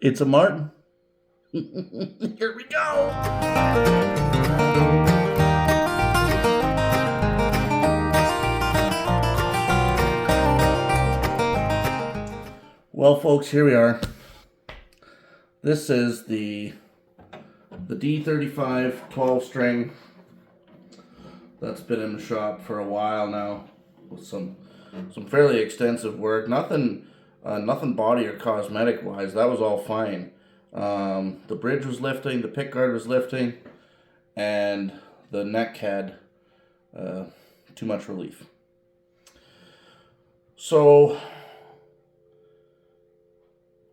It's a Martin. Here we go. Well, folks, here we are. This is the D35 12 string that's been in the shop for a while now, with some fairly extensive work. Nothing body or cosmetic wise. That was all fine. The bridge was lifting, the pickguard was lifting, and the neck had too much relief. So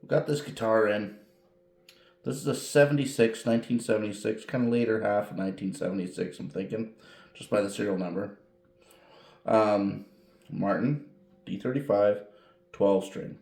we got this guitar in. This is a 1976, kind of later half of 1976, I'm thinking, just by the serial number. Martin D35 12 string.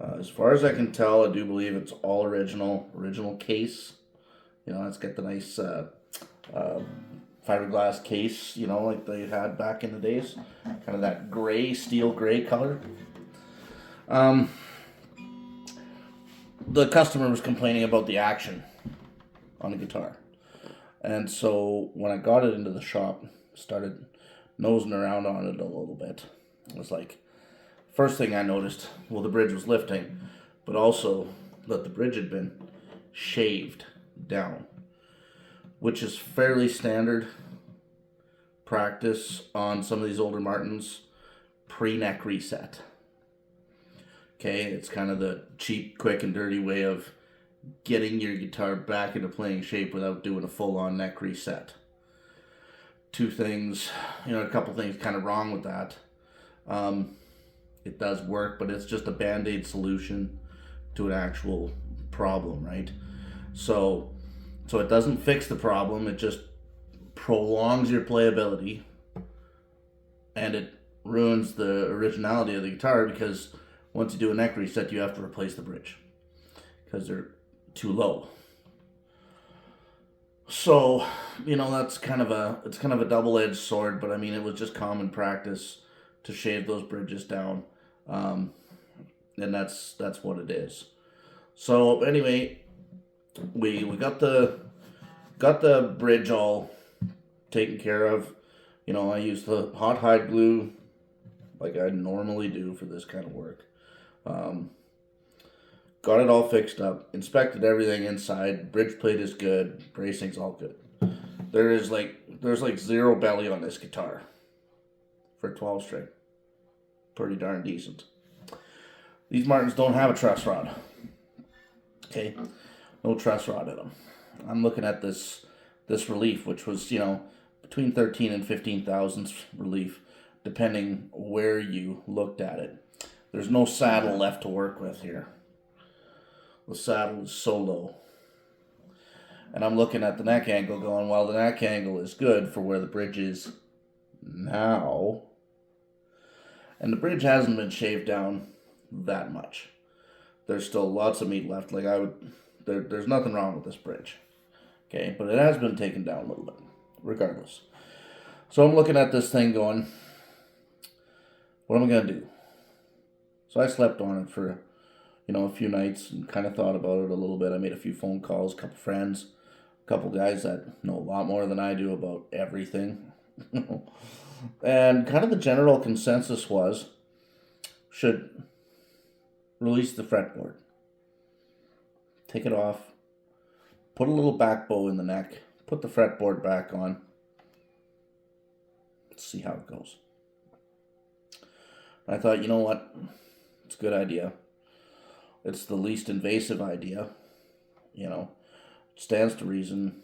As far as I can tell, I do believe it's all original case. You know, it's got the nice fiberglass case, you know, like they had back in the days. Kind of that gray, steel gray color. The customer was complaining about the action on the guitar. And so when I got it into the shop, started nosing around on it a little bit. It was like, first thing I noticed, well, the bridge was lifting, but also that the bridge had been shaved down, which is fairly standard practice on some of these older Martins pre-neck reset. Okay, it's kind of the cheap, quick, and dirty way of getting your guitar back into playing shape without doing a full-on neck reset. Two things, a couple things kind of wrong with that. It does work, but it's just a band-aid solution to an actual problem, right? So it doesn't fix the problem, it just prolongs your playability, and it ruins the originality of the guitar, because once you do a neck reset, you have to replace the bridge because they're too low. So, that's kind of a double-edged sword, but I mean, it was just common practice to shave those bridges down, and that's what it is. So anyway, we got the bridge all taken care of. I used the hot hide glue like I normally do for this kind of work. Got it all fixed up, inspected everything inside. Bridge plate is good, bracing's all good. There's like zero belly on this guitar for 12 string. Pretty darn decent. These Martins don't have a truss rod. Okay, no truss rod in them. I'm looking at this relief, which was between 13 and 15 thousandths relief, depending where you looked at it. There's no saddle left to work with here. The saddle is so low. And I'm looking at the neck angle going, well, the neck angle is good for where the bridge is now. And the bridge hasn't been shaved down that much. There's still lots of meat left. There's nothing wrong with this bridge. Okay, but it has been taken down a little bit, regardless. So I'm looking at this thing going, what am I going to do? So I slept on it for, a few nights and kind of thought about it a little bit. I made a few phone calls, a couple friends, a couple guys that know a lot more than I do about everything. And kind of the general consensus was, should release the fretboard. Take it off, put a little back bow in the neck, put the fretboard back on. Let's see how it goes. I thought, you know what? It's a good idea. It's the least invasive idea. Stands to reason.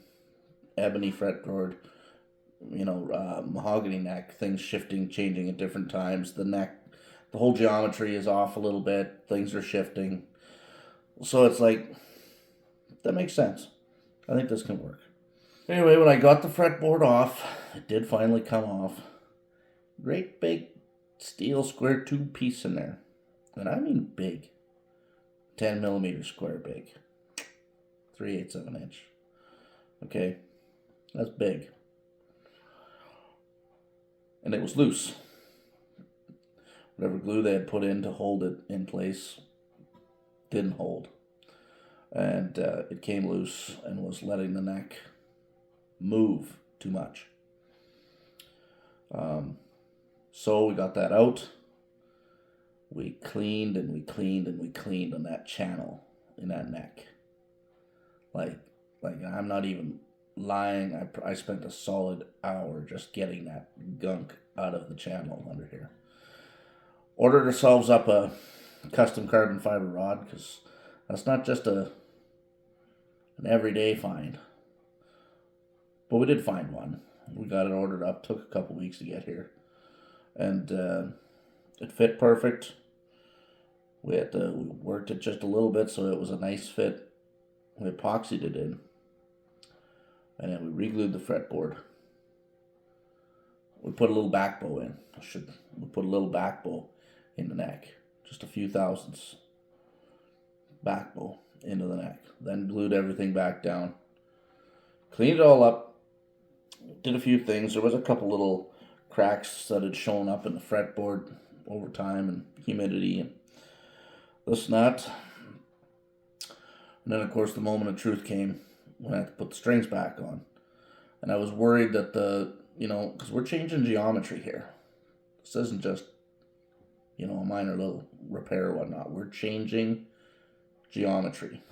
Ebony fretboard, mahogany neck, things shifting, changing at different times. The neck, the whole geometry is off a little bit. Things are shifting. So it's like, that makes sense. I think this can work. Anyway, when I got the fretboard off, it did finally come off. Great big steel square tube piece in there. And I mean big. 10 millimeter square big. 3/8 of an inch. Okay. That's big. And it was loose. Whatever glue they had put in to hold it in place didn't hold. And it came loose and was letting the neck move too much. So we got that out. We cleaned and we cleaned and we cleaned on that channel in that neck. Like I'm not even lying. I spent a solid hour just getting that gunk out of the channel under here. Ordered ourselves up a custom carbon fiber rod, because that's not just an everyday find. But we did find one. We got it ordered up. Took a couple weeks to get here. And it fit perfect. We worked it just a little bit so it was a nice fit. We epoxied it in. And then we re-glued the fretboard. We put a little back bow in. We put a little back bow in the neck. Just a few thousandths back bow into the neck. Then glued everything back down. Cleaned it all up. Did a few things. There was a couple little cracks that had shown up in the fretboard over time and humidity and this and that. And then, of course, the moment of truth came when I had to put the strings back on. And I was worried that because we're changing geometry here. This isn't just, a minor little repair or whatnot. We're changing geometry.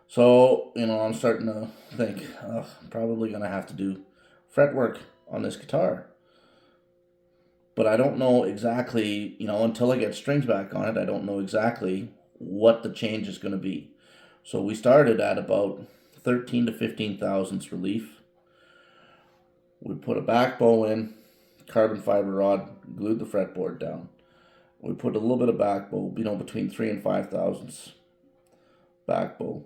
So, I'm starting to think, I'm probably going to have to do fretwork on this guitar. But I don't know exactly, until I get strings back on it, I don't know exactly what the change is going to be. So we started at about 13 to 15 thousandths relief. We put a back bow in, carbon fiber rod, glued the fretboard down. We put a little bit of back bow, between 3 and 5 thousandths back bow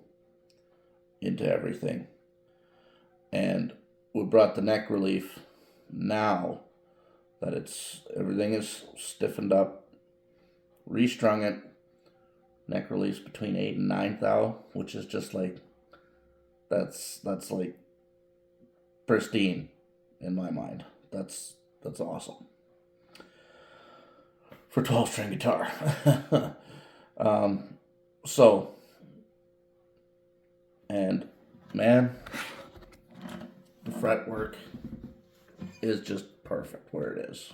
into everything. And we brought the neck relief now that everything is stiffened up, restrung it. Neck relief's between 8 and 9 thou, which is just like, that's like pristine in my mind. That's awesome for 12-string guitar. And man, the fretwork is just perfect where it is.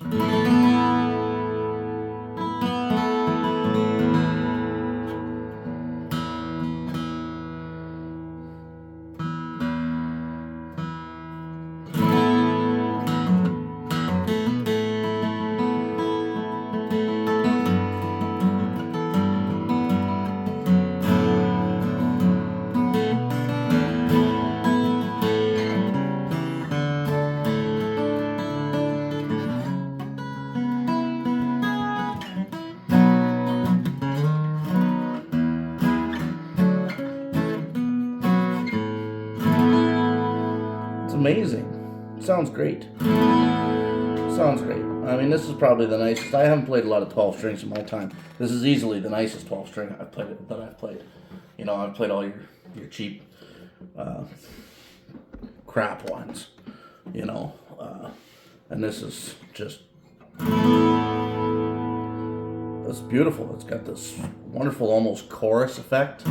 Amazing. Sounds great. Sounds great. I mean, this is probably the nicest. I haven't played a lot of 12 strings in my time. This is easily the nicest 12 string I've played. I've played all your cheap crap ones. And this is just, it's beautiful. It's got this wonderful almost chorus effect.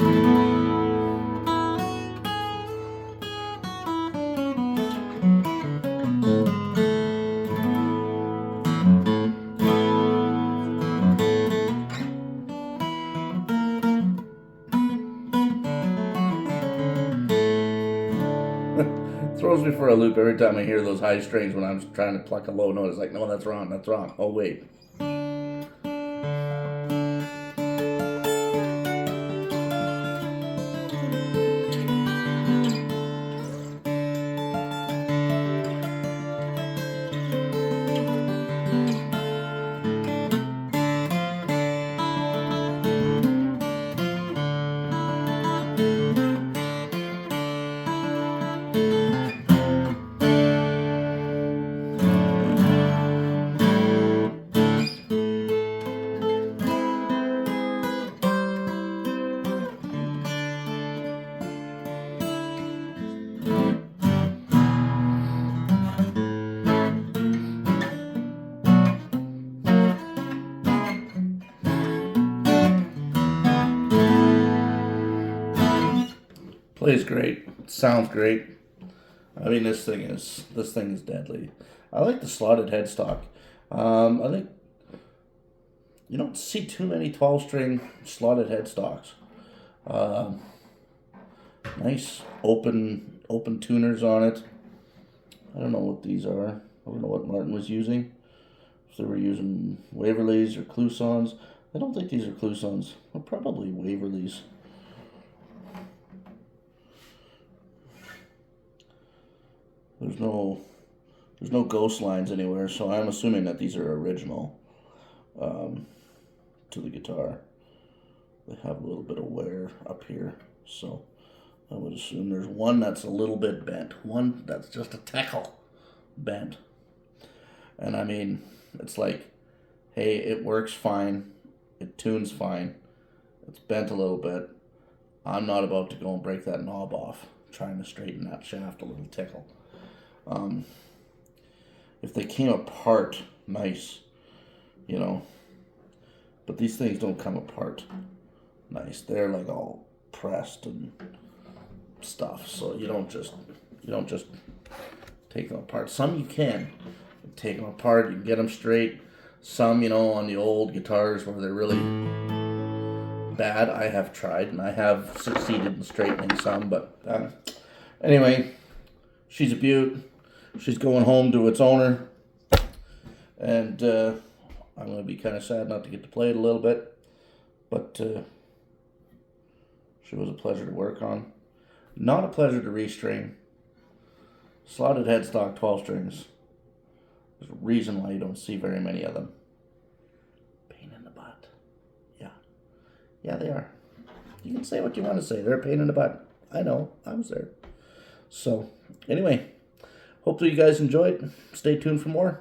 Throws me for a loop every time I hear those high strings when I'm trying to pluck a low note. It's like, no, that's wrong. Oh, wait. Plays great. Sounds great. I mean, this thing is deadly. I like the slotted headstock. I think you don't see too many 12-string slotted headstocks. Nice open tuners on it. I don't know what these are. I don't know what Martin was using. If they were using Waverleys or Clusons. I don't think these are Clusons. Well, probably Waverleys. There's no ghost lines anywhere, so I'm assuming that these are original to the guitar. They have a little bit of wear up here, so I would assume there's one that's a little bit bent, one that's just a tackle bent. And I mean, it's like, hey, it works fine, it tunes fine, it's bent a little bit. I'm not about to go and break that knob off trying to straighten that shaft a little tickle. If they came apart, nice, you know, but these things don't come apart nice. They're like all pressed and stuff, so you don't just take them apart. Some you can take them apart, you can get them straight. Some, you know, on the old guitars where they're really bad, I have tried and I have succeeded in straightening some, but anyway, she's a beaut. She's going home to its owner, and I'm going to be kind of sad not to get to play it a little bit, but she was a pleasure to work on. Not a pleasure to restring. Slotted headstock 12 strings. There's a reason why you don't see very many of them. Pain in the butt. Yeah. Yeah, they are. You can say what you want to say. They're a pain in the butt. I know. I was there. So, anyway, hopefully you guys enjoyed. Stay tuned for more.